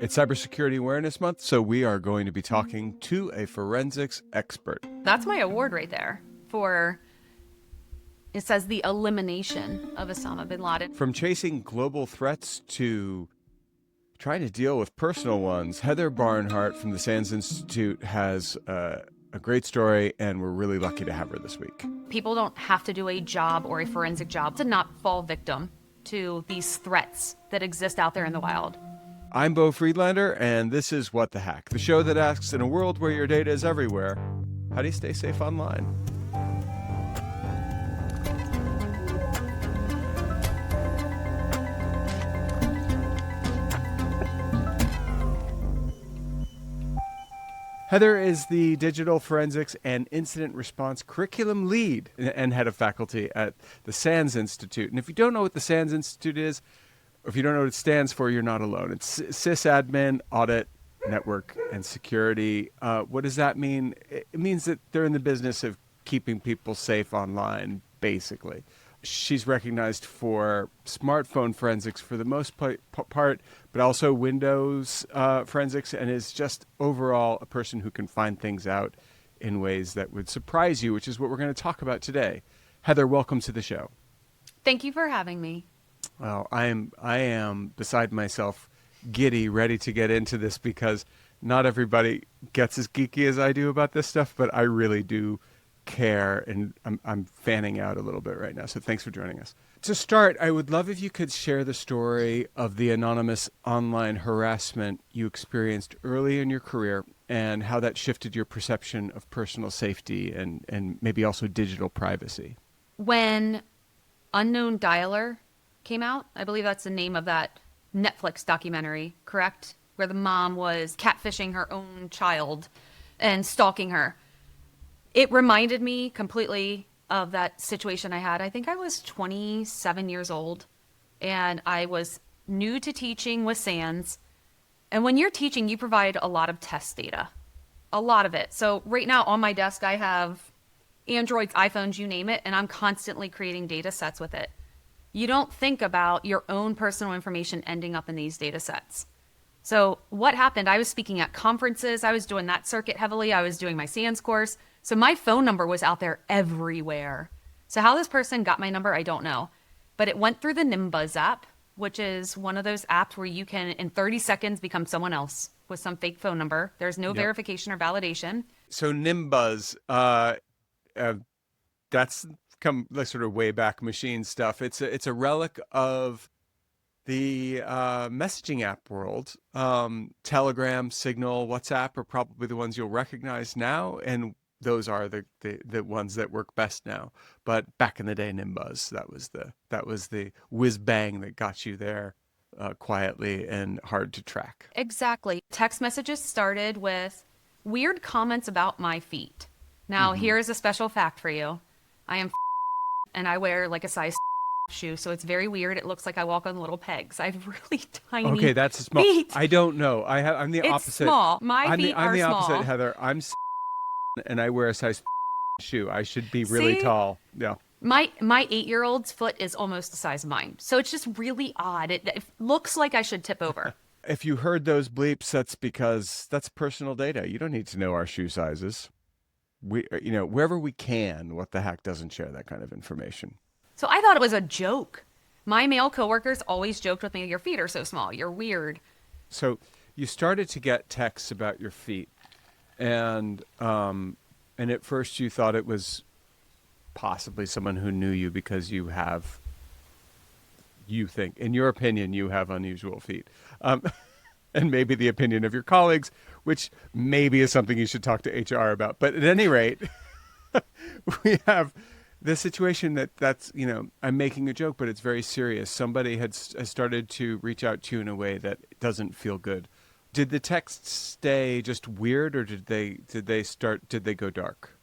It's Cybersecurity Awareness Month, so we are going to be talking to a forensics expert. That's my award right there for, it says, the elimination of Osama Bin Laden. From chasing global threats to trying to deal with personal ones, Heather Barnhart from the SANS Institute has a great story, and we're really lucky to have her this week. People don't have to do a job or a forensic job to not fall victim to these threats that exist out there in the wild. I'm Beau Friedlander, and this is What the Hack, the show that asks, in a world where your data is everywhere, how do you stay safe online? Heather is the Digital Forensics and Incident Response Curriculum Lead and Head of Faculty at the SANS Institute. And if you don't know what the SANS Institute is, or if you don't know what it stands for, you're not alone. It's Sysadmin, Audit, Network, and Security. What does that mean? It means that they're in the business of keeping people safe online, basically. She's recognized for smartphone forensics for the most part, but also Windows forensics, and is just overall a person who can find things out in ways that would surprise you, which is what we're going to talk about today. Heather, welcome to the show. Thank you for having me. Well, I am beside myself, giddy, ready to get into this, because not everybody gets as geeky as I do about this stuff, but I really do care, and I'm fanning out a little bit right now. So thanks for joining us. To start, I would love if you could share the story of the anonymous online harassment you experienced early in your career and how that shifted your perception of personal safety and maybe also digital privacy. When Unknown Dialer came out, I believe that's the name of that Netflix documentary, correct? Where the mom was catfishing her own child and stalking her. It reminded me completely of that situation I had. I think I was 27 years old, and I was new to teaching with SANS. And when you're teaching, you provide a lot of test data, a lot of it. So right now on my desk, I have Androids, iPhones, you name it, and I'm constantly creating data sets with it. You don't think about your own personal information ending up in these data sets. So what happened? I was speaking at conferences. I was doing that circuit heavily. I was doing my SANS course. So my phone number was out there everywhere. So how this person got my number, I don't know. But it went through the Nimbuzz app, which is one of those apps where you can, in 30 seconds, become someone else with some fake phone number. There's no verification or validation. So Nimbuzz, that's come like sort of way back machine stuff. It's a relic of the messaging app world. Telegram, Signal, WhatsApp are probably the ones you'll recognize now, and those are the ones that work best now. But back in the day, Nimbuzz, that was the whiz bang that got you there quietly and hard to track. Exactly. Text messages started with weird comments about my feet. Now, here's a special fact for you. I am and I wear like a size shoe, so it's very weird. It looks like I walk on little pegs. I have really tiny Okay, that's small. feet. I don't know. I'm the It's opposite. small. My I'm feet I'm are the small. opposite, Heather. I'm and I wear a size shoe. I should be really See? tall. Yeah. My 8-year-old's foot is almost the size of mine. So it's just really odd. It looks like I should tip over. If you heard those bleeps, that's because that's personal data. You don't need to know our shoe sizes. Wherever we can, What the Hack doesn't share that kind of information. So I thought it was a joke. My male coworkers always joked with me, your feet are so small. You're weird. So you started to get texts about your feet, and at first you thought it was possibly someone who knew you because you think, in your opinion, you have unusual feet. And maybe the opinion of your colleagues, which maybe is something you should talk to HR about. But at any rate, we have the situation that's, I'm making a joke, but it's very serious. Somebody has started to reach out to you in a way that doesn't feel good. Did the texts stay just weird, or did they go dark?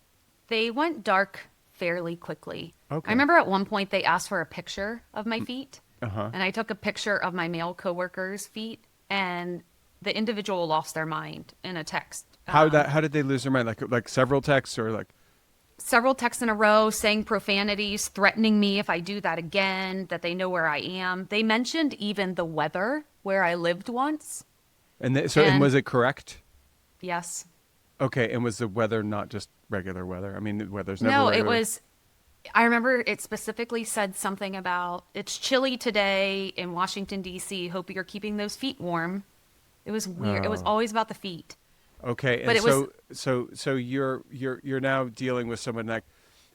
They went dark fairly quickly. Okay. I remember at one point they asked for a picture of my feet. Uh-huh. And I took a picture of my male coworker's feet, and the individual lost their mind in a text. How did they lose their mind? Like several texts, or like? Several texts in a row saying profanities, threatening me if I do that again, that they know where I am. They mentioned even the weather where I lived once. And was it correct? Yes. Okay, and was the weather not just regular weather? I mean, the weather's never No, it regular. was. I remember it specifically said something about it's chilly today in Washington, D.C. Hope you're keeping those feet warm. It was weird. It was Oh. always about the feet. Okay, But and it was so you're now dealing with someone like,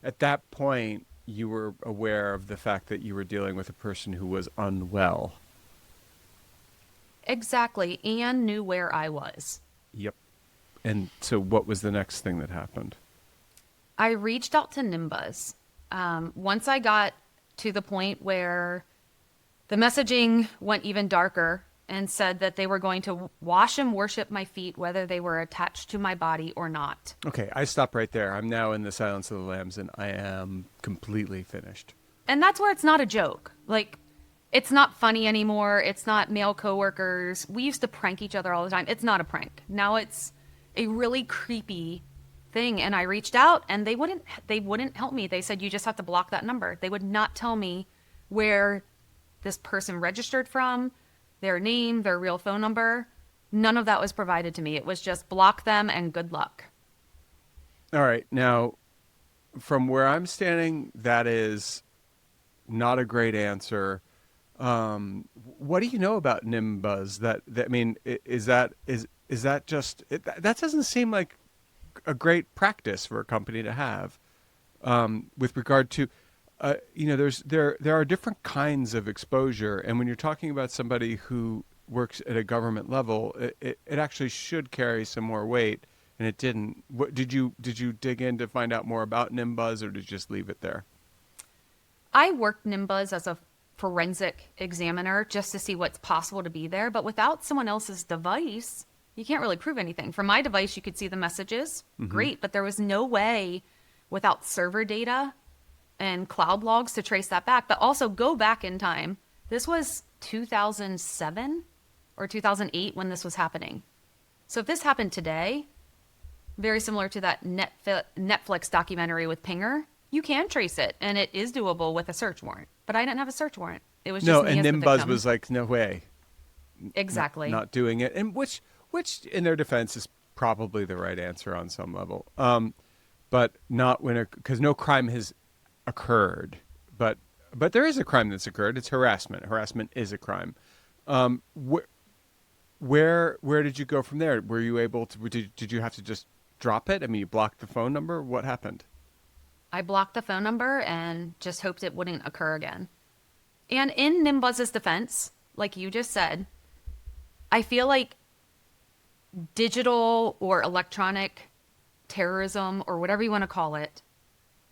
at that point you were aware of the fact that you were dealing with a person who was unwell. exactly, and knew where I was. Yep. And so what was the next thing that happened? I reached out to Nimbus. Once I got to the point where the messaging went even darker and said that they were going to wash and worship my feet, whether they were attached to my body or not. Okay, I stop right there. I'm now in the Silence of the Lambs, and I am completely finished. And that's where it's not a joke. Like, it's not funny anymore. It's not male coworkers. We used to prank each other all the time. It's not a prank. Now it's a really creepy thing. And I reached out and they wouldn't help me. They said, you just have to block that number. They would not tell me where this person registered from, their name, their real phone number. None of that was provided to me. It was just block them and good luck. All right, now, from where I'm standing, that is not a great answer. What do you know about Nimbuzz? I mean, is that just that doesn't seem like a great practice for a company to have, with regard to, there are different kinds of exposure, and when you're talking about somebody who works at a government level, it actually should carry some more weight, and it didn't. What did you dig in to find out more about Nimbuzz, or did you just leave it there? I worked Nimbuzz as a forensic examiner just to see what's possible to be there. But without someone else's device, you can't really prove anything. From my device, you could see the messages. Great. But there was no way without server data and cloud logs to trace that back. But also go back in time. This was 2007 or 2008 when this was happening. So if this happened today, very similar to that Netflix documentary with Pinger, you can trace it, and it is doable with a search warrant. But I didn't have a search warrant. It was just No, me and as the Nimbuzz victim. was like, no way, Exactly. not doing it, and which in their defense is probably the right answer on some level, but not because no crime has occurred, but there is a crime that's occurred. It's harassment. Harassment is a crime. Where did you go from there? Were you able to? Did you have to just drop it? I mean, you blocked the phone number. What happened? I blocked the phone number and just hoped it wouldn't occur again. And in Nimbuzz's defense, like you just said, I feel like digital or electronic terrorism or whatever you want to call it,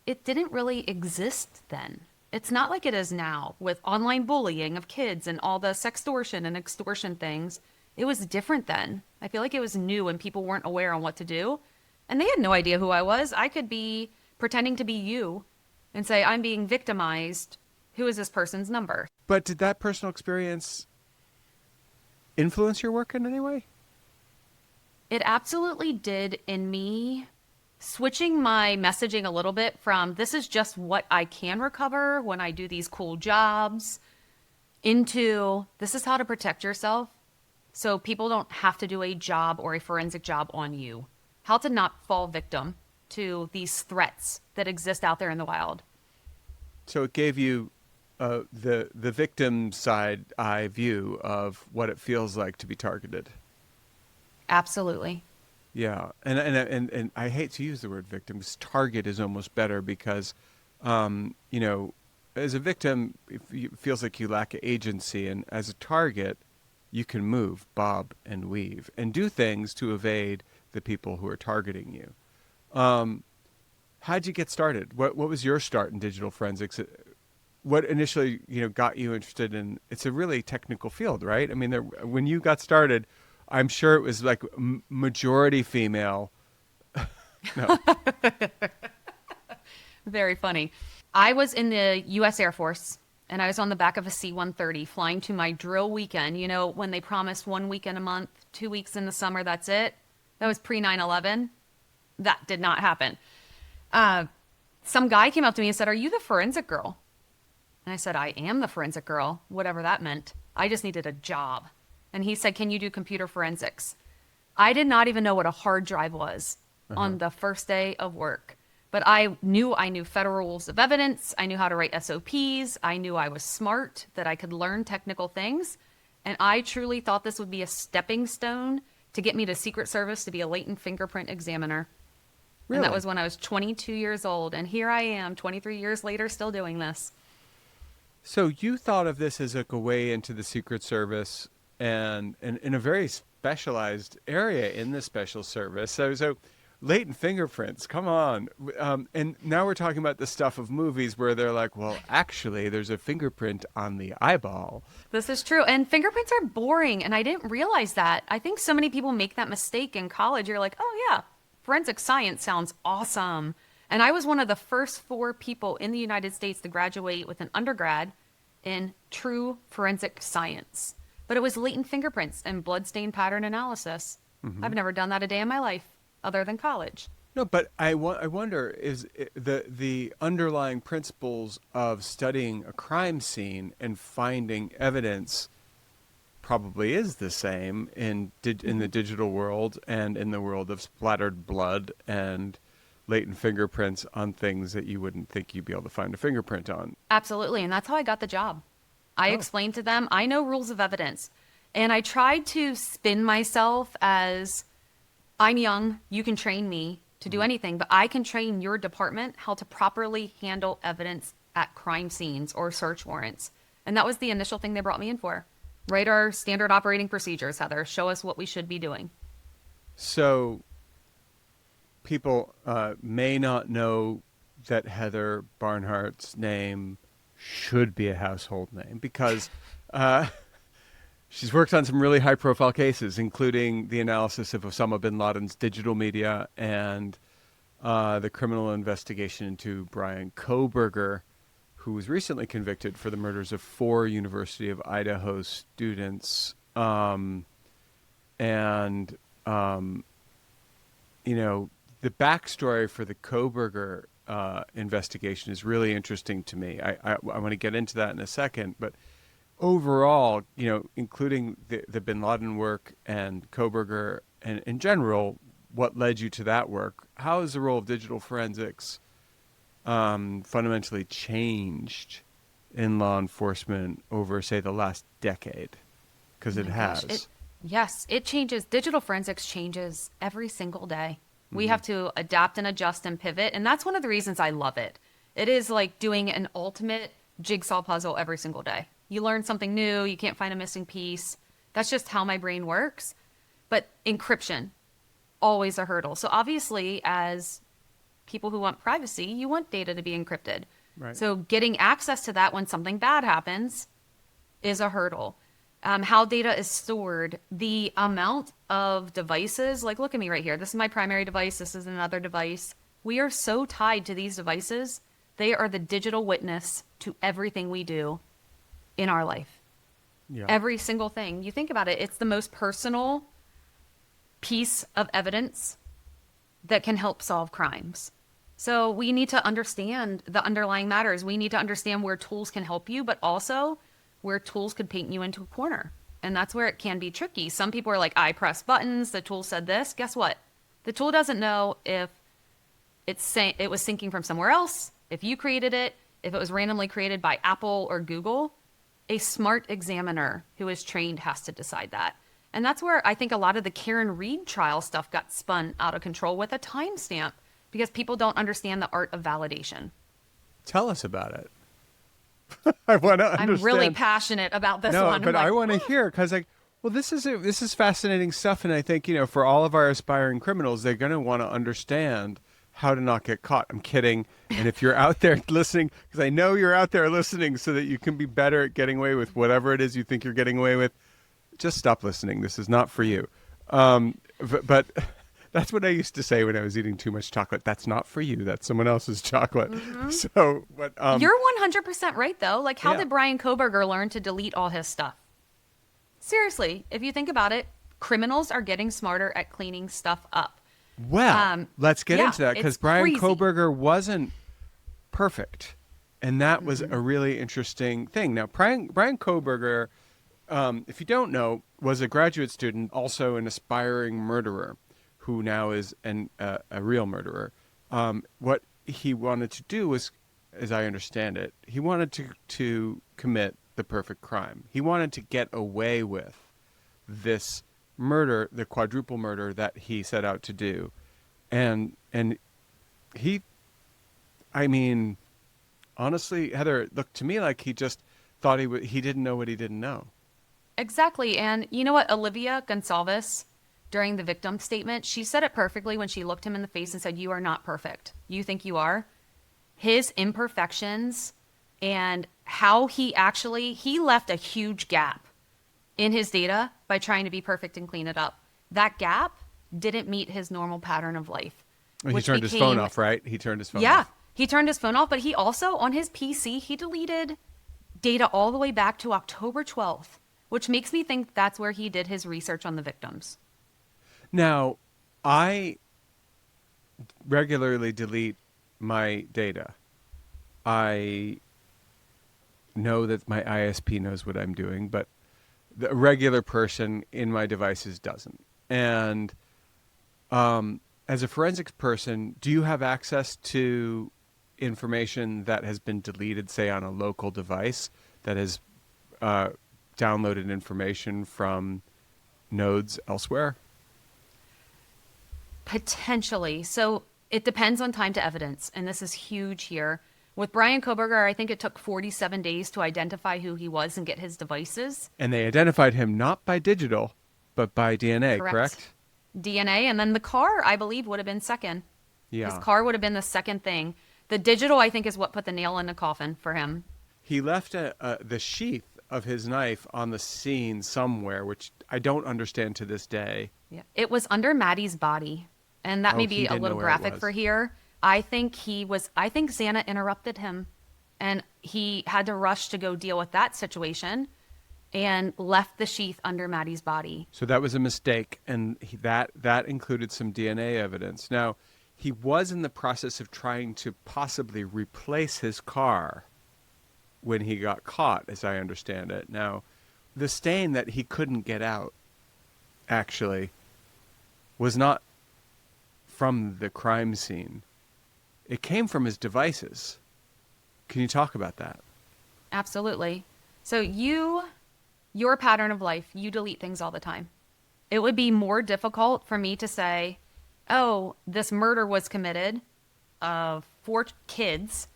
it didn't really exist then. It's not like it is now with online bullying of kids and all the sextortion and extortion things. It was different then. I feel like it was new and people weren't aware on what to do. And they had no idea who I was. I could be pretending to be you and say, I'm being victimized. Who is this person's number? But did that personal experience influence your work in any way? It absolutely did in me switching my messaging a little bit from this is just what I can recover when I do these cool jobs into this is how to protect yourself so people don't have to do a job or a forensic job on you. How to not fall victim to these threats that exist out there in the wild. So it gave you the victim side eye view of what it feels like to be targeted. Absolutely. Yeah, and I hate to use the word victim because target is almost better because, as a victim, it feels like you lack agency, and as a target, you can move, bob, and weave, and do things to evade the people who are targeting you. How'd you get started? What was your start in digital forensics? What initially, got you interested in? It's a really technical field, right? I mean, when you got started, I'm sure it was like majority female. No. Very funny. I was in the U.S. Air Force, and I was on the back of a C-130 flying to my drill weekend. You know, when they promised 1 weekend a month, 2 weeks in the summer, that's it. That was pre-9/11. That did not happen. Some guy came up to me and said, "Are you the forensic girl?" And I said, "I am the forensic girl," whatever that meant. I just needed a job. and he said, "Can you do computer forensics?" I did not even know what a hard drive was on the first day of work. But I knew federal rules of evidence. I knew how to write SOPs. I knew I was smart, that I could learn technical things. And I truly thought this would be a stepping stone to get me to Secret Service to be a latent fingerprint examiner. Really? And that was when I was 22 years old. And here I am, 23 years later, still doing this. So you thought of this as like a way into the Secret Service and in a very specialized area in the Special Service. So latent fingerprints, come on. And now we're talking about the stuff of movies where they're like, well, actually, there's a fingerprint on the eyeball. This is true. And fingerprints are boring. And I didn't realize that. I think so many people make that mistake in college. You're like, oh, yeah, forensic science sounds awesome. And I was one of the first 4 people in the United States to graduate with an undergrad in true forensic science. But it was latent fingerprints and bloodstain pattern analysis. I've never done that a day in my life other than college. No, but I wonder, is the underlying principles of studying a crime scene and finding evidence probably is the same in the digital world and in the world of splattered blood and latent fingerprints on things that you wouldn't think you'd be able to find a fingerprint on. Absolutely. And that's how I got the job. I explained to them, I know rules of evidence. And I tried to spin myself as, I'm young, you can train me to do anything, but I can train your department how to properly handle evidence at crime scenes or search warrants. And that was the initial thing they brought me in for. Write our standard operating procedures, Heather. Show us what we should be doing. So people may not know that Heather Barnhart's name should be a household name because she's worked on some really high-profile cases, including the analysis of Osama Bin Laden's digital media and the criminal investigation into Brian Kohberger, who was recently convicted for the murders of 4 University of Idaho students. The backstory for the Kohberger investigation is really interesting to me. I want to get into that in a second, but overall, including the Bin Laden work and Kohberger and in general, what led you to that work, how has the role of digital forensics fundamentally changed in law enforcement over, say, the last decade? Because it has. Yes, it changes. Digital forensics changes every single day. We have to adapt and adjust and pivot. And that's one of the reasons I love it. It is like doing an ultimate jigsaw puzzle every single day. You learn something new. You can't find a missing piece. That's just how my brain works. But encryption, always a hurdle. So obviously, as people who want privacy, you want data to be encrypted. Right. So getting access to that when something bad happens is a hurdle. How data is stored, the amount of devices, like look at me right here. This is my primary device. This is another device. We are so tied to these devices. They are the digital witness to everything we do in our life. Yeah. Every single thing. You think about it, it's the most personal piece of evidence that can help solve crimes. So we need to understand the underlying matters. We need to understand where tools can help you, but also where tools could paint you into a corner. And that's where it can be tricky. Some people are like, I press buttons, the tool said this. Guess what? The tool doesn't know if it was syncing from somewhere else, if you created it, if it was randomly created by Apple or Google. A smart examiner who is trained has to decide that. And that's where I think a lot of the Karen Reed trial stuff got spun out of control with a timestamp because people don't understand the art of validation. Tell us about it. I want to understand. I'm really passionate about this one. But I want to hear because, this is fascinating stuff, and I think for all of our aspiring criminals, they're going to want to understand how to not get caught. I'm kidding. And if you're out there listening, because I know you're out there listening, so that you can be better at getting away with whatever it is you think you're getting away with, just stop listening. This is not for you. But that's what I used to say when I was eating too much chocolate. That's not for you. That's someone else's chocolate. Mm-hmm. So, but you're 100% right, though. Like, how did Brian Kohberger learn to delete all his stuff? Seriously, if you think about it, criminals are getting smarter at cleaning stuff up. Well, let's get into that because Brian Kohberger wasn't perfect, and that was a really interesting thing. Now, Brian Kohberger if you don't know, was a graduate student, also an aspiring murderer, who now is a real murderer. What he wanted to do was, as I understand it, he wanted to commit the perfect crime. He wanted to get away with this murder, the quadruple murder that he set out to do. And he, I mean, honestly, Heather, it looked to me like he just thought he didn't know what he didn't know. Exactly. And you know what? Olivia Gonsalves, during the victim statement, she said it perfectly when she looked him in the face and said, "You are not perfect. You think you are." His imperfections and how he left a huge gap in his data by trying to be perfect and clean it up. That gap didn't meet his normal pattern of life. He turned his phone off, right? He turned his phone off. Yeah, he turned his phone off, but he also, on his PC, he deleted data all the way back to October 12th, which makes me think that's where he did his research on the victims. Now, I regularly delete my data. I know that my ISP knows what I'm doing, but the regular person in my devices doesn't. And as a forensics person, do you have access to information that has been deleted, say, on a local device that has downloaded information from nodes elsewhere? Potentially. So it depends on time to evidence, and this is huge here. With Brian Kohberger, I think it took 47 days to identify who he was and get his devices. And they identified him not by digital, but by DNA, correct? DNA, and then the car, I believe, would have been second. Yeah. His car would have been the second thing. The digital, I think, is what put the nail in the coffin for him. He left the sheath of his knife on the scene somewhere, which I don't understand to this day. Yeah, it was under Maddie's body, and that may be a little graphic for here. I think Xana interrupted him, and he had to rush to go deal with that situation, and left the sheath under Maddie's body. So that was a mistake, and that included some DNA evidence. Now, he was in the process of trying to possibly replace his car when he got caught, as I understand it. Now, the stain that he couldn't get out, actually, was not from the crime scene. It came from his devices. Can you talk about that? Absolutely. So your pattern of life, you delete things all the time. It would be more difficult for me to say, oh, this murder was committed of 4 kids,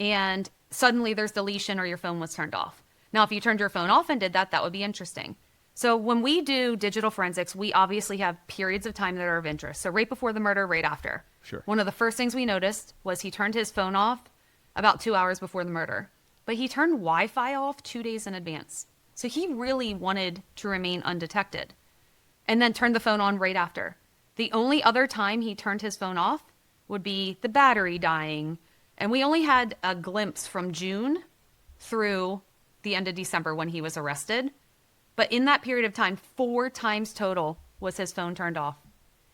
and suddenly there's deletion or your phone was turned off. Now, if you turned your phone off and did that, that would be interesting. So when we do digital forensics, we obviously have periods of time that are of interest. So right before the murder, right after. Sure. One of the first things we noticed was he turned his phone off about 2 hours before the murder. But he turned Wi-Fi off 2 days in advance. So he really wanted to remain undetected. And then turned the phone on right after. The only other time he turned his phone off would be the battery dying. And we only had a glimpse from June through the end of December when he was arrested. But in that period of time, 4 times total was his phone turned off.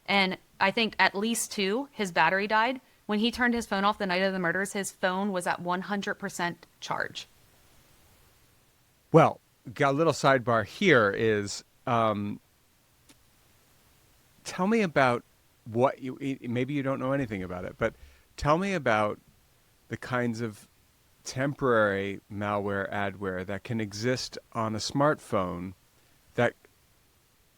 And I think at least 2, his battery died. When he turned his phone off the night of the murders, his phone was at 100% charge. Well, got a little sidebar here is, tell me about what maybe you don't know anything about it, but tell me about the kinds of temporary malware, adware that can exist on a smartphone that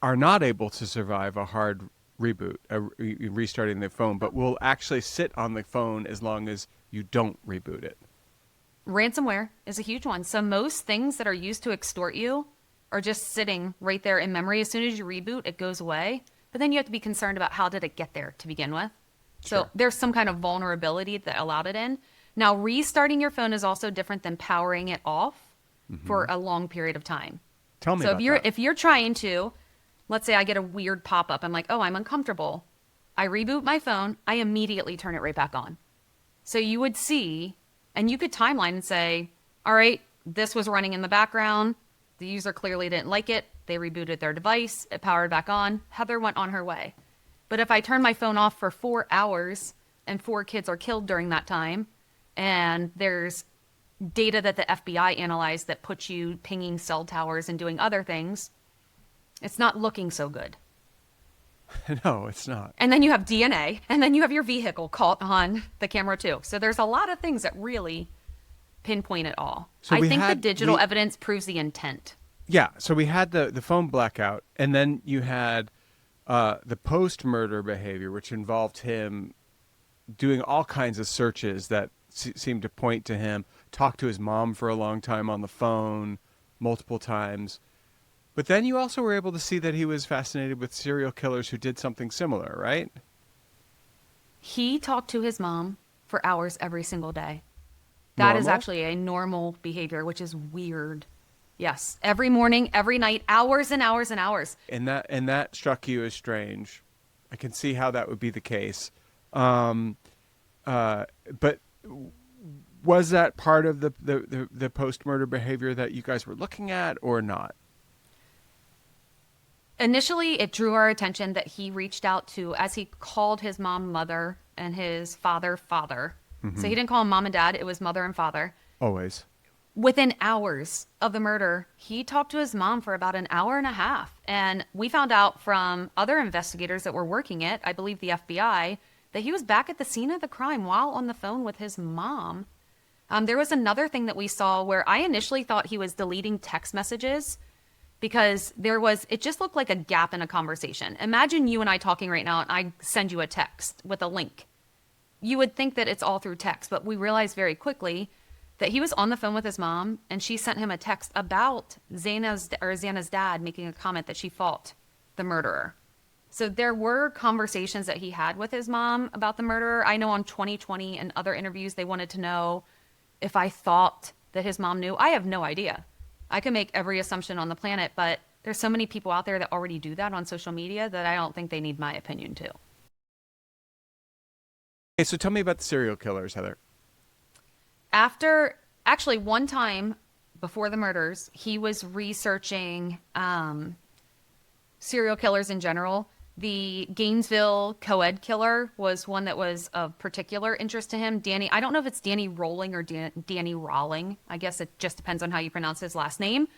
are not able to survive a hard reboot, restarting the phone, but will actually sit on the phone as long as you don't reboot it. Ransomware is a huge one. So most things that are used to extort you are just sitting right there in memory. As soon as you reboot, it goes away. But then you have to be concerned about how did it get there to begin with. So Sure. there's some kind of vulnerability that allowed it in. Now, restarting your phone is also different than powering it off for a long period of time. Tell me So about if you're trying to, let's say I get a weird pop-up. I'm like, oh, I'm uncomfortable. I reboot my phone. I immediately turn it right back on. So you would see, and you could timeline and say, all right, this was running in the background. The user clearly didn't like it. They rebooted their device. It powered back on. Heather went on her way. But if I turn my phone off for 4 hours and 4 kids are killed during that time, and there's data that the FBI analyzed that puts you pinging cell towers and doing other things, it's not looking so good. No, it's not. And then you have DNA, and then you have your vehicle caught on the camera too. So there's a lot of things that really pinpoint it all. So I we think the had- digital we- evidence proves the intent. Yeah, so we had the phone blackout, and then you had the post-murder behavior, which involved him doing all kinds of searches that seemed to point to him, talked to his mom for a long time on the phone, multiple times. But then you also were able to see that he was fascinated with serial killers who did something similar, right? He talked to his mom for hours every single day. That is Normal? actually a normal behavior, which is weird. Yes, every morning, every night, hours and hours and hours. And that struck you as strange. I can see how that would be the case. But was that part of the post-murder behavior that you guys were looking at or not? Initially, it drew our attention that he reached out to, as he called his mom mother and his father father. So he didn't call him mom and dad, it was mother and father. Always. Within hours of the murder, he talked to his mom for about an hour and a half. And we found out from other investigators that were working it, I believe the FBI, that he was back at the scene of the crime while on the phone with his mom. There was another thing that we saw where I initially thought he was deleting text messages because it just looked like a gap in a conversation. Imagine you and I talking right now and I send you a text with a link. You would think that it's all through text, but we realized very quickly that he was on the phone with his mom and she sent him a text about Xana's dad making a comment that she fought the murderer. So there were conversations that he had with his mom about the murderer. I know on 2020 and other interviews, they wanted to know if I thought that his mom knew. I have no idea. I can make every assumption on the planet, but there's so many people out there that already do that on social media that I don't think they need my opinion too. Okay, so tell me about the serial killers, Heather. Actually, one time before the murders, he was researching serial killers in general. The Gainesville co-ed killer was one that was of particular interest to him. Danny, I don't know if it's Danny Rolling or Danny Rawling. I guess it just depends on how you pronounce his last name.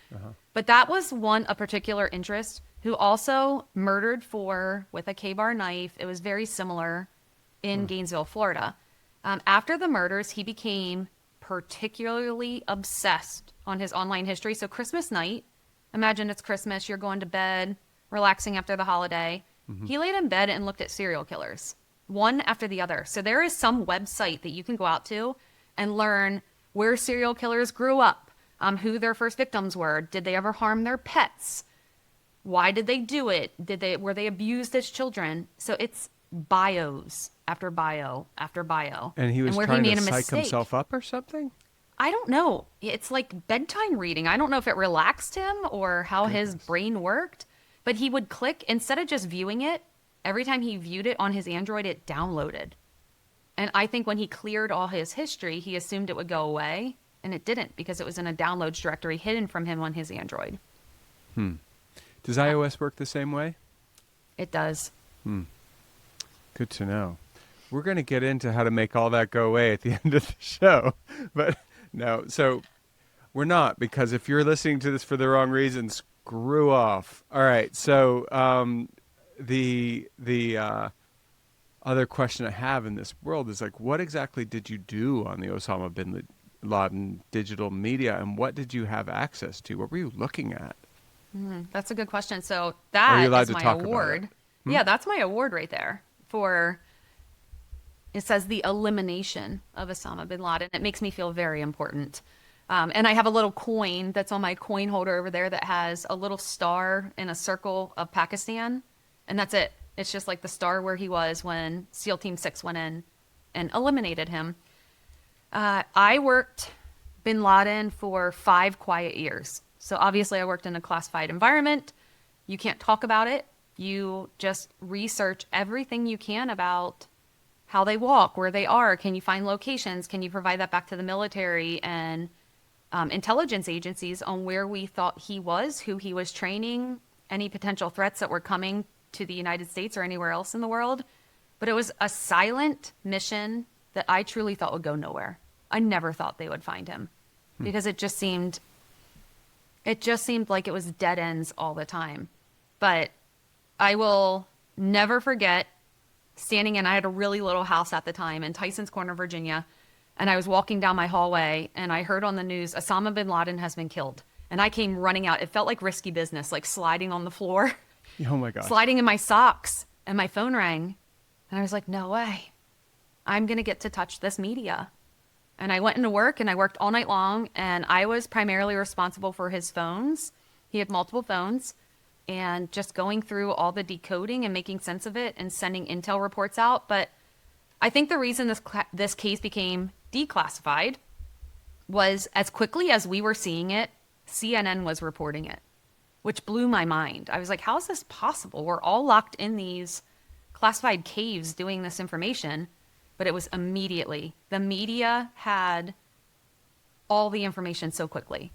But that was one of particular interest who also murdered with a K-bar knife. It was very similar in Gainesville, Florida. After the murders, he became particularly obsessed on his online history. So Christmas night, imagine it's Christmas, you're going to bed, relaxing after the holiday. He laid in bed and looked at serial killers, one after the other. So there is some website that you can go out to and learn where serial killers grew up, who their first victims were. Did they ever harm their pets? Why did they do it? Were they abused as children? So it's bios after bio after bio. And he was where trying made to a psych mistake. himself up or something? I don't know. It's like bedtime reading. I don't know if it relaxed him or how his brain worked, but he would click, instead of just viewing it, every time he viewed it on his Android, it downloaded. And I think when he cleared all his history, he assumed it would go away, and it didn't because it was in a downloads directory hidden from him on his Android. Does iOS work the same way? It does. Good to know. We're going to get into how to make all that go away at the end of the show. But no, so we're not, because if you're listening to this for the wrong reasons, screw off. All right. So the other question I have in this world is like, what exactly did you do on the Osama bin Laden digital media, and what did you have access to? What were you looking at? That's a good question. So Are that you allowed is to my talk about award. it? Yeah, that's my award right there for, it says the elimination of Osama bin Laden. It makes me feel very important. And I have a little coin that's on my coin holder over there that has a little star in a circle of Pakistan. And that's it. It's just like the star where he was when SEAL Team 6 went in and eliminated him. I worked bin Laden for 5 quiet years. So obviously I worked in a classified environment. You can't talk about it. You just research everything you can about how they walk, where they are. Can you find locations? Can you provide that back to the military and intelligence agencies on where we thought he was, who he was training, any potential threats that were coming to the United States or anywhere else in the world? But it was a silent mission that I truly thought would go nowhere. I never thought they would find him. because it just seemed like it was dead ends all the time. But I will never forget standing in, I had a really little house at the time in Tysons Corner, Virginia, and I was walking down my hallway and I heard on the news, Osama Bin Laden has been killed. And I came running out. It felt like risky business, like sliding on the floor, Oh my gosh. sliding in my socks, and my phone rang. And I was like, no way. I'm going to get to touch this media. And I went into work and I worked all night long, and I was primarily responsible for his phones. He had multiple phones, and just going through all the decoding and making sense of it and sending intel reports out. But I think the reason this case became declassified was as quickly as we were seeing it, CNN was reporting it, which blew my mind. I was like, how is this possible? We're all locked in these classified caves doing this information. But it was immediately. The media had all the information so quickly.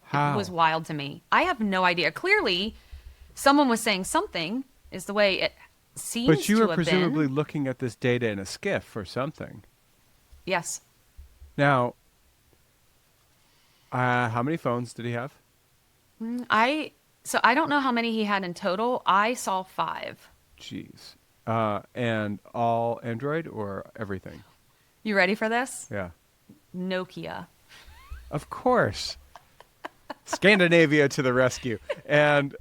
How? It was wild to me. I have no idea. Clearly, someone was saying something is the way it seems to have been. But you were presumably looking at this data in a skiff or something. Yes. Now, how many phones did he have? I don't know how many he had in total. I saw 5. Jeez. And all Android or everything? You ready for this? Yeah. Nokia. Of course. Scandinavia to the rescue. And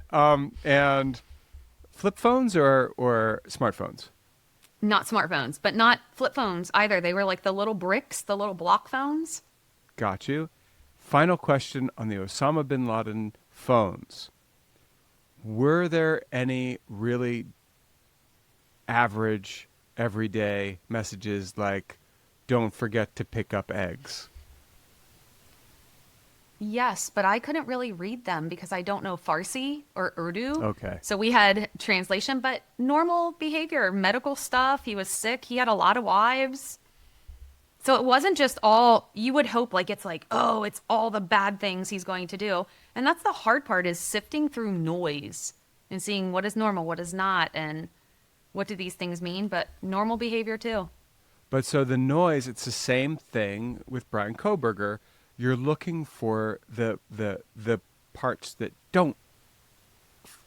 flip phones or smartphones? Not smartphones, but not flip phones either. They were like the little bricks, the little block phones. Got you. Final question on the Osama bin Laden phones. Were there any really average, everyday messages like, don't forget to pick up eggs? Yes, but I couldn't really read them because I don't know Farsi or Urdu. Okay. So we had translation, but normal behavior, medical stuff. He was sick. He had a lot of wives. So it wasn't just all, you would hope like it's like, oh, it's all the bad things he's going to do. And that's the hard part, is sifting through noise and seeing what is normal, what is not, and what do these things mean? But normal behavior too. But so the noise, it's the same thing with Brian Kohberger. You're looking for the parts that don't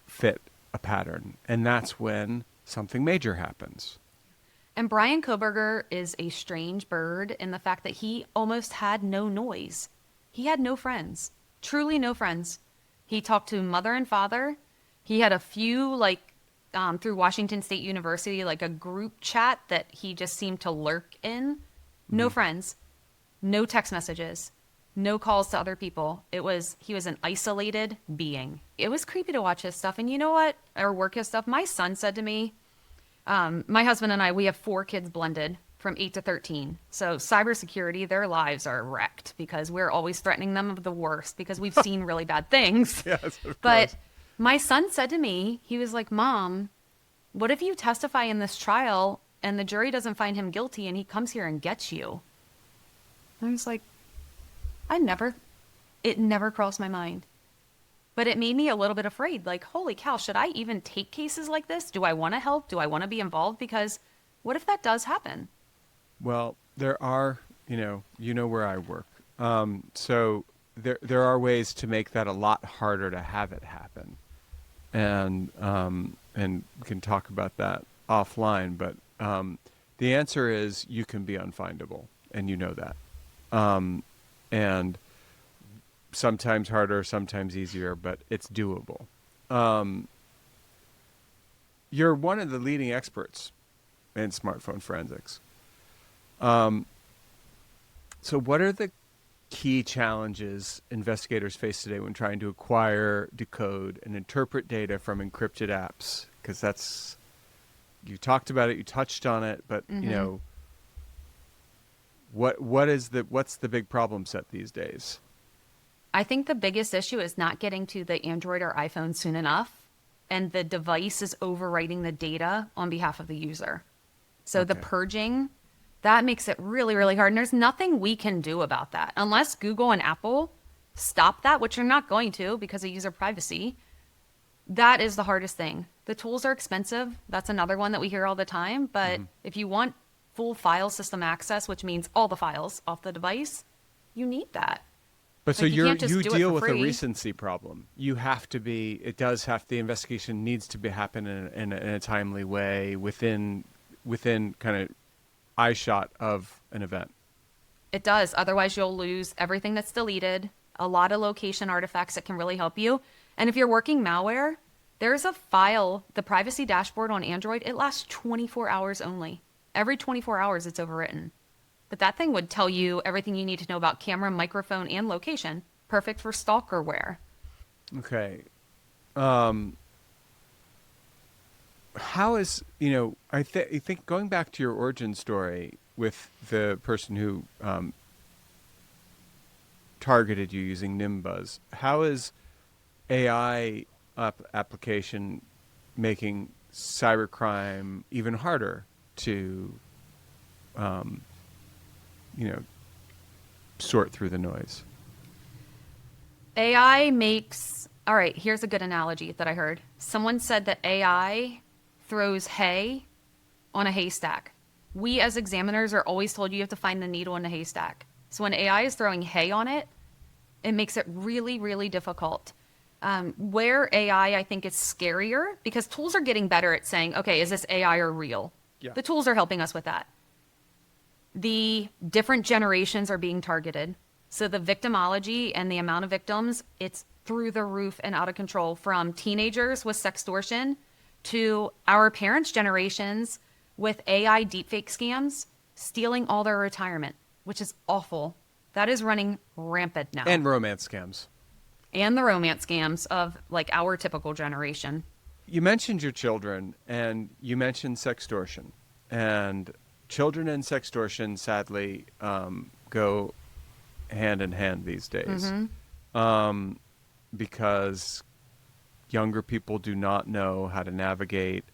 fit a pattern. And that's when something major happens. And Brian Kohberger is a strange bird in the fact that he almost had no noise. He had no friends, truly no friends. He talked to mother and father. He had a few, through Washington State University, like a group chat that he just seemed to lurk in. No friends, no text messages, no calls to other people. He was an isolated being. It was creepy to watch his stuff. And you know what? Or work his stuff. My son said to me, my husband and I, we have 4 kids blended from 8 to 13. So cybersecurity, their lives are wrecked because we're always threatening them of the worst because we've seen really bad things. Yes, of but course. my son said to me, he was like, Mom, what if you testify in this trial and the jury doesn't find him guilty and he comes here and gets you? I was like, it never crossed my mind. But it made me a little bit afraid. Like, holy cow, should I even take cases like this? Do I want to help? Do I want to be involved? Because what if that does happen? Well, there are, you know where I work. So there are ways to make that a lot harder to have it happen. And we can talk about that offline. But the answer is you can be unfindable, and you know that. And sometimes harder, sometimes easier, but it's doable. You're one of the leading experts in smartphone forensics. So what are the key challenges investigators face today when trying to acquire, decode, and interpret data from encrypted apps? Because you talked about it, you touched on it, but what's the big problem set these days? I think the biggest issue is not getting to the Android or iPhone soon enough, and the device is overwriting the data on behalf of the user. So the purging, that makes it really, really hard. And there's nothing we can do about that. Unless Google and Apple stop that, which they're not going to because of user privacy, that is the hardest thing. The tools are expensive. That's another one that we hear all the time. But if you want full file system access, which means all the files off the device, you need that. But so Like, you can't just you do it deal for with a free. recency problem. You have to be. It does have the investigation needs to be happen in a timely way within kind of eye shot of an event. It does. Otherwise, you'll lose everything that's deleted, a lot of location artifacts that can really help you. And if you're working malware, there's a file, the privacy dashboard on Android, it lasts 24 hours only. Every 24 hours, it's overwritten. But that thing would tell you everything you need to know about camera, microphone, and location. Perfect for stalkerware. Okay. How is I think going back to your origin story with the person who targeted you using Nimbuzz, how is AI application making cybercrime even harder to sort through the noise? AI makes, all right, here's a good analogy that I heard. Someone said that AI throws hay on a haystack. We as examiners are always told you have to find the needle in the haystack. So when AI is throwing hay on it, it makes it really, really difficult. Where AI, I think, is scarier because tools are getting better at saying, okay, is this AI or real? Yeah. The tools are helping us with that. The different generations are being targeted. So the victimology and the amount of victims, it's through the roof and out of control, from teenagers with sextortion to our parents' generations with AI deepfake scams, stealing all their retirement, which is awful. That is running rampant now. And romance scams. And the romance scams of like our typical generation. You mentioned your children, and you mentioned sextortion. And children and sextortion, sadly, go hand in hand these days. Because younger people do not know how to navigate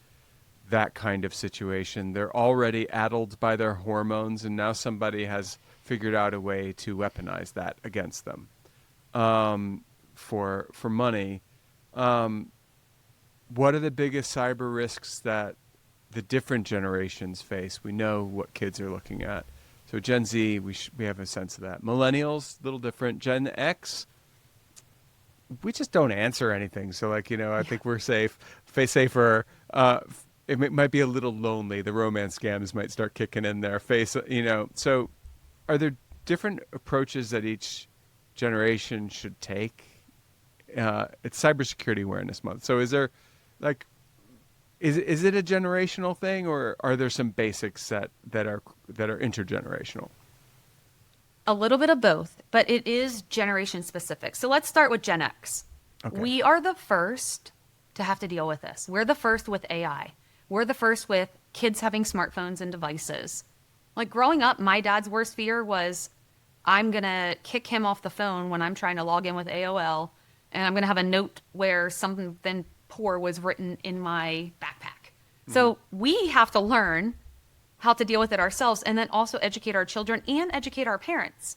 that kind of situation. They're already addled by their hormones, and now somebody has figured out a way to weaponize that against them for money. What are the biggest cyber risks that the different generations face? We know what kids are looking at. So Gen Z, we have a sense of that. Millennials, a little different. Gen X, we just don't answer anything. So I think we're safe, safer. It might be a little lonely. The romance scams might start kicking in there. So are there different approaches that each generation should take? It's Cybersecurity Awareness Month. So is there is it a generational thing, or are there some basics that are intergenerational? A little bit of both, but it is generation specific. So let's start with Gen X. Okay. We are the first to have to deal with this. We're the first with AI. We're the first with kids having smartphones and devices. Like growing up, my dad's worst fear was I'm going to kick him off the phone when I'm trying to log in with AOL, and I'm going to have a note where something poor was written in my backpack. So we have to learn how to deal with it ourselves, and then also educate our children and educate our parents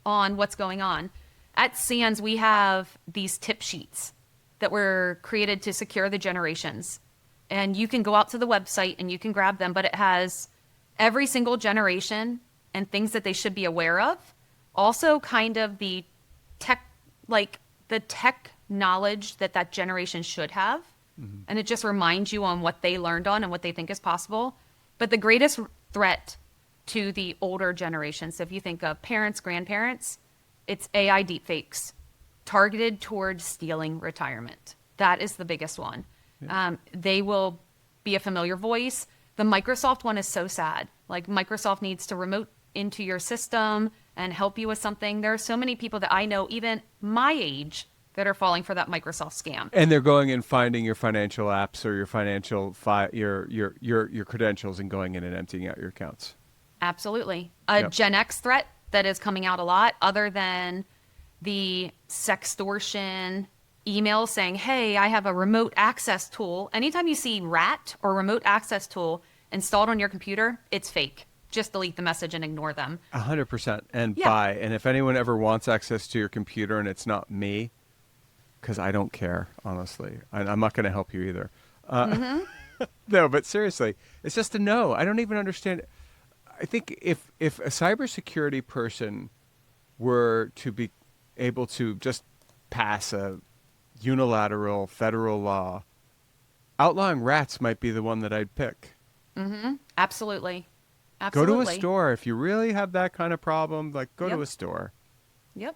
on what's going on. At SANS, we have these tip sheets that were created to secure the generations. And you can go out to the website and you can grab them, but it has every single generation and things that they should be aware of. Also kind of the tech knowledge that generation should have. And it just reminds you on what they learned on and what they think is possible. But the greatest threat to the older generation, so if you think of parents, grandparents, it's AI deepfakes targeted towards stealing retirement. That is the biggest one. Yeah. They will be a familiar voice. The Microsoft one is so sad. Like Microsoft needs to remote into your system and help you with something. There are so many people that I know, even my age, that are falling for that Microsoft scam. And they're going and finding your financial apps or your financial your credentials and going in and emptying out your accounts. Absolutely. A Gen X threat that is coming out a lot, other than the sextortion emails saying, hey, I have a remote access tool. Anytime you see RAT or remote access tool installed on your computer, it's fake. Just delete the message and ignore them. 100%. And buy. And if anyone ever wants access to your computer and it's not me, because I don't care, honestly. I'm not going to help you either. No, but seriously, it's just a no. I don't even understand. I think if a cybersecurity person were to be able to just pass a unilateral federal law, outlawing rats might be the one that I'd pick. Absolutely. Go to a Absolutely. store. If you really have that kind of problem, like go to Yep. a store. Yep.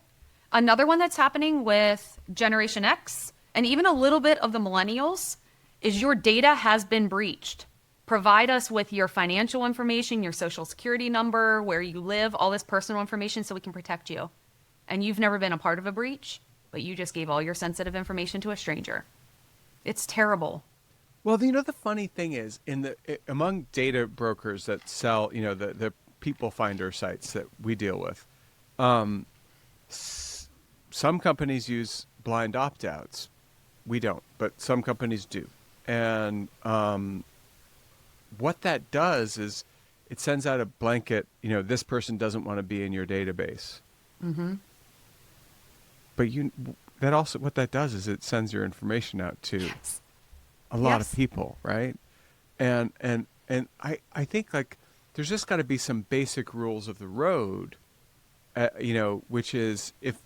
Another one that's happening with Generation X and even a little bit of the millennials is your data has been breached. Provide us with your financial information, your social security number, where you live, all this personal information so we can protect you. And you've never been a part of a breach, but you just gave all your sensitive information to a stranger. It's terrible. Well, the funny thing is, among data brokers that sell, the people finder sites that we deal with, some companies use blind opt-outs. We don't, but some companies do. And what that does is it sends out a blanket, this person doesn't want to be in your database. Mm-hmm. But what that does is it sends your information out to a lot of people, right? And I think like there's just got to be some basic rules of the road, which is if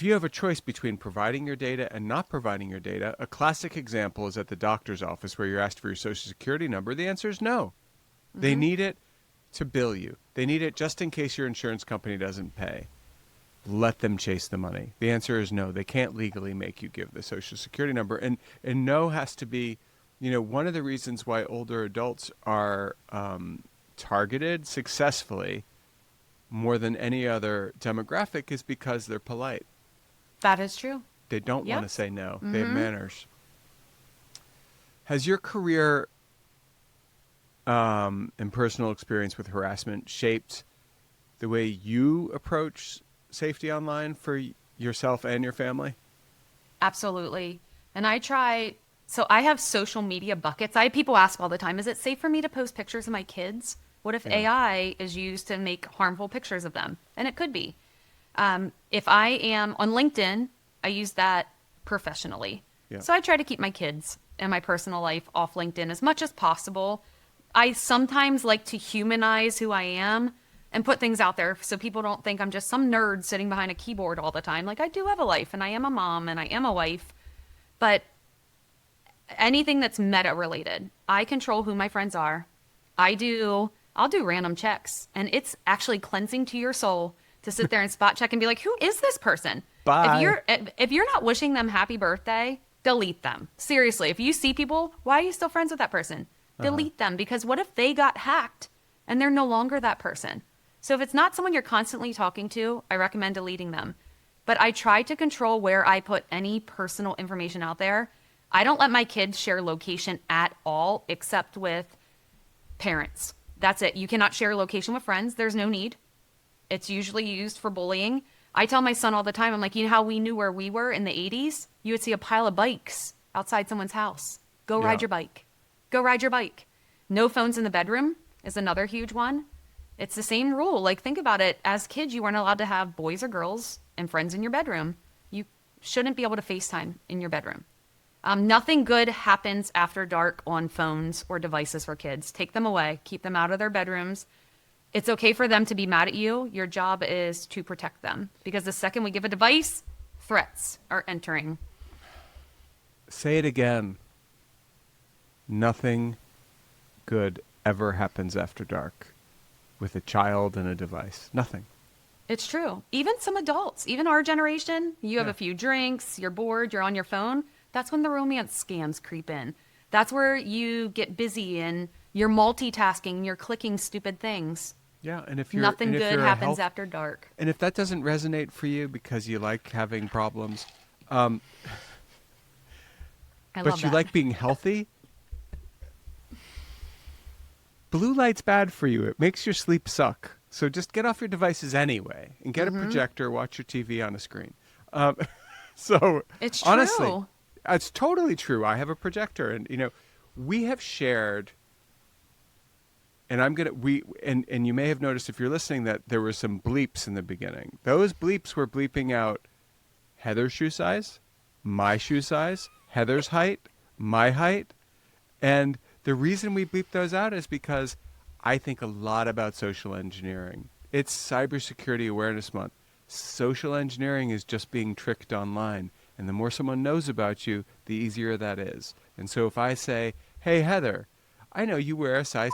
you have a choice between providing your data and not providing your data. A classic example is at the doctor's office where you're asked for your social security number. The answer is no. Mm-hmm. They need it to bill you. They need it just in case your insurance company doesn't pay. Let them chase the money. The answer is no. They can't legally make you give the social security number. And no has to be, one of the reasons why older adults are targeted successfully more than any other demographic is because they're polite. That is true. They don't Yep. want to say no. Mm-hmm. They have manners. Has your career and personal experience with harassment shaped the way you approach safety online for yourself and your family? Absolutely. And so I have social media buckets. People ask all the time, is it safe for me to post pictures of my kids? What if AI is used to make harmful pictures of them? And it could be. If I am on LinkedIn, I use that professionally. Yeah. So I try to keep my kids and my personal life off LinkedIn as much as possible. I sometimes like to humanize who I am and put things out there so people don't think I'm just some nerd sitting behind a keyboard all the time. Like I do have a life and I am a mom and I am a wife, but anything that's meta related, I control who my friends are. I'll do random checks, and it's actually cleansing to your soul to sit there and spot check and be like, who is this person? Bye. If you're not wishing them happy birthday, delete them. Seriously, if you see people, why are you still friends with that person? Delete them, because what if they got hacked and they're no longer that person? So if it's not someone you're constantly talking to, I recommend deleting them. But I try to control where I put any personal information out there. I don't let my kids share location at all, except with parents. That's it. You cannot share location with friends. There's no need. It's usually used for bullying. I tell my son all the time, I'm like, how we knew where we were in the 80s? You would see a pile of bikes outside someone's house. Go ride your bike. Go ride your bike. No phones in the bedroom is another huge one. It's the same rule. Like, think about it. As kids, you weren't allowed to have boys or girls and friends in your bedroom. You shouldn't be able to FaceTime in your bedroom. Nothing good happens after dark on phones or devices for kids. Take them away. Keep them out of their bedrooms. It's okay for them to be mad at you. Your job is to protect them. Because the second we give a device, threats are entering. Say it again. Nothing good ever happens after dark with a child and a device. Nothing. It's true. Even some adults, even our generation, you have a few drinks, you're bored, you're on your phone. That's when the romance scams creep in. That's where you get busy and you're multitasking, you're clicking stupid things. Yeah, and if you're Nothing and if good you're happens after dark. And if that doesn't resonate for you because you like having problems, but you like being healthy, blue light's bad for you. It makes your sleep suck. So just get off your devices anyway and get a projector, watch your TV on a screen. So it's true. Honestly, it's totally true. I have a projector, and we have shared. And and you may have noticed if you're listening that there were some bleeps in the beginning. Those bleeps were bleeping out Heather's shoe size, my shoe size, Heather's height, my height. And the reason we bleep those out is because I think a lot about social engineering. It's Cybersecurity Awareness Month. Social engineering is just being tricked online. And the more someone knows about you, the easier that is. And so if I say, hey, Heather, I know you wear a size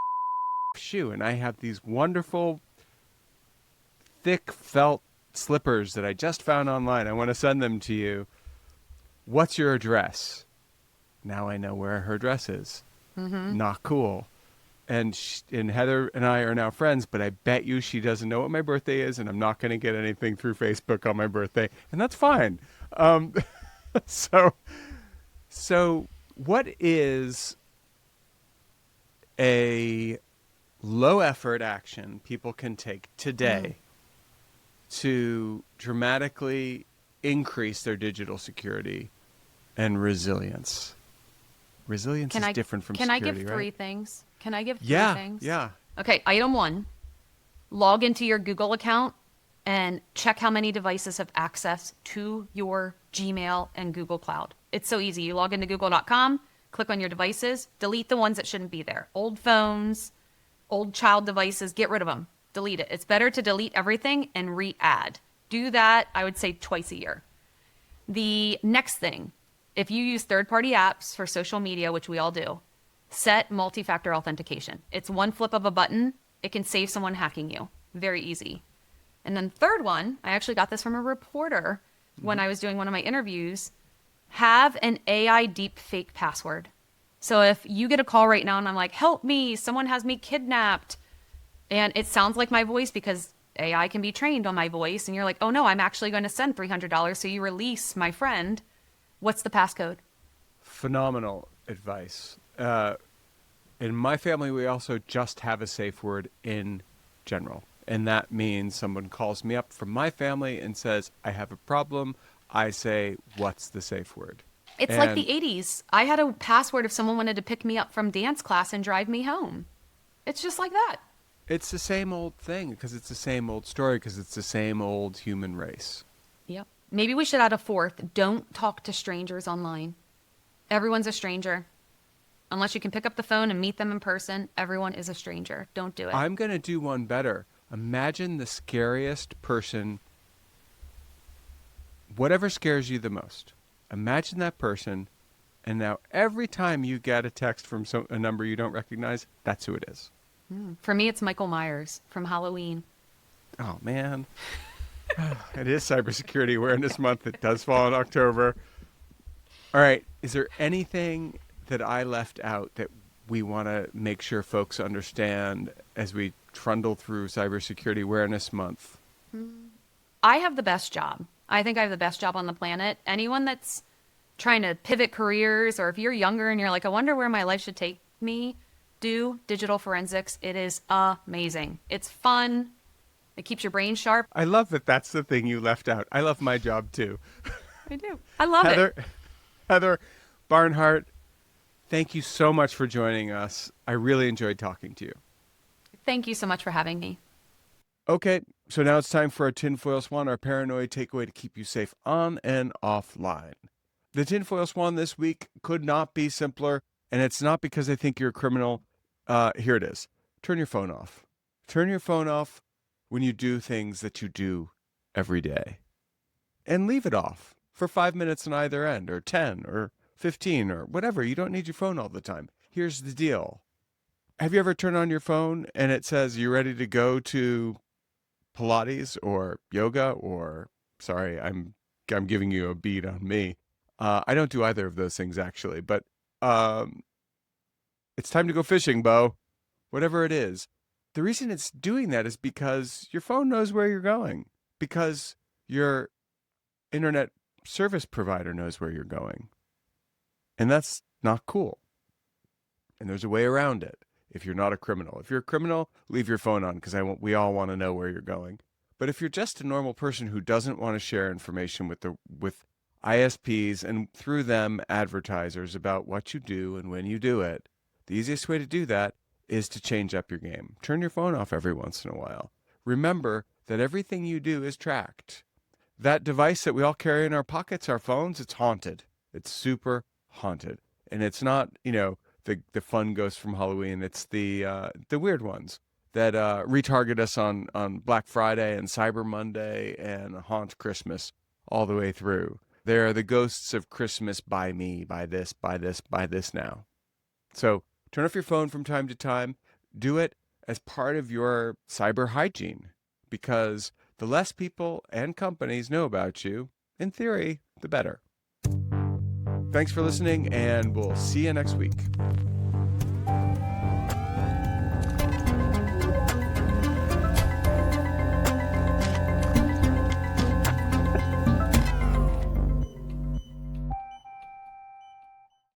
shoe, and I have these wonderful, thick felt slippers that I just found online. I want to send them to you. What's your address? Now I know where her address is. Not cool. And Heather and I are now friends, but I bet you she doesn't know what my birthday is, and I'm not going to get anything through Facebook on my birthday, and that's fine. So what is a low-effort action people can take today to dramatically increase their digital security and resilience? Resilience is different from security, right? Can I give three things? Can I give three things? Yeah. Okay, item 1, log into your Google account and check how many devices have access to your Gmail and Google Cloud. It's so easy. You log into google.com, click on your devices, delete the ones that shouldn't be there. Old phones, old child devices, get rid of them. Delete it. It's better to delete everything and re-add. Do that, I would say, twice a year. The next thing, if you use third-party apps for social media, which we all do, set multi-factor authentication. It's one flip of a button. It can save someone hacking you. Very easy. And then third one, I actually got this from a reporter when I was doing one of my interviews, have an AI deep fake password. So if you get a call right now and I'm like, help me, someone has me kidnapped, and it sounds like my voice because AI can be trained on my voice, and you're like, oh no, I'm actually going to send $300, so you release my friend, what's the passcode? Phenomenal advice. In my family, we also just have a safe word in general. And that means someone calls me up from my family and says, I have a problem. I say, what's the safe word? It's like the 80s. I had a password if someone wanted to pick me up from dance class and drive me home. It's just like that. It's the same old thing because it's the same old story because it's the same old human race. Yep. Maybe we should add a fourth. Don't talk to strangers online. Everyone's a stranger. Unless you can pick up the phone and meet them in person, everyone is a stranger. Don't do it. I'm going to do one better. Imagine the scariest person, whatever scares you the most. Imagine that person, and now every time you get a text from a number you don't recognize, that's who it is. For me, it's Michael Myers from Halloween. Oh, man. It is Cybersecurity Awareness Month. It does fall in October. All right. Is there anything that I left out that we want to make sure folks understand as we trundle through Cybersecurity Awareness Month? I have the best job. I think I have the best job on the planet. Anyone that's trying to pivot careers, or if you're younger and you're like, I wonder where my life should take me, do digital forensics. It is amazing. It's fun. It keeps your brain sharp. I love that that's the thing you left out. I love my job too. I do. I love it. Heather Barnhart, thank you so much for joining us. I really enjoyed talking to you. Thank you so much for having me. Okay, so now it's time for our tinfoil swan, our paranoid takeaway to keep you safe on and offline. The tinfoil swan this week could not be simpler, and it's not because I think you're a criminal. Here it is. Turn your phone off. Turn your phone off when you do things that you do every day. And leave it off for 5 minutes on either end, or 10, or 15, or whatever. You don't need your phone all the time. Here's the deal. Have you ever turned on your phone and it says you're ready to go to Pilates or yoga or, sorry, I'm giving you a beat on me. I don't do either of those things actually, but it's time to go fishing, Beau. Whatever it is. The reason it's doing that is because your phone knows where you're going, because your internet service provider knows where you're going. And that's not cool. And there's a way around it if you're not a criminal. If you're a criminal, leave your phone on because we all want to know where you're going. But if you're just a normal person who doesn't want to share information with ISPs and through them advertisers about what you do and when you do it, the easiest way to do that is to change up your game. Turn your phone off every once in a while. Remember that everything you do is tracked. That device that we all carry in our pockets, our phones, it's haunted. It's super haunted. And it's not, the fun ghosts from Halloween. It's the weird ones. that retarget us on Black Friday and Cyber Monday and haunt Christmas all the way through. They are the ghosts of Christmas. Buy me, buy this, buy this, buy this now. So turn off your phone from time to time. Do it as part of your cyber hygiene, because the less people and companies know about you, in theory, the better. Thanks for listening, and we'll see you next week.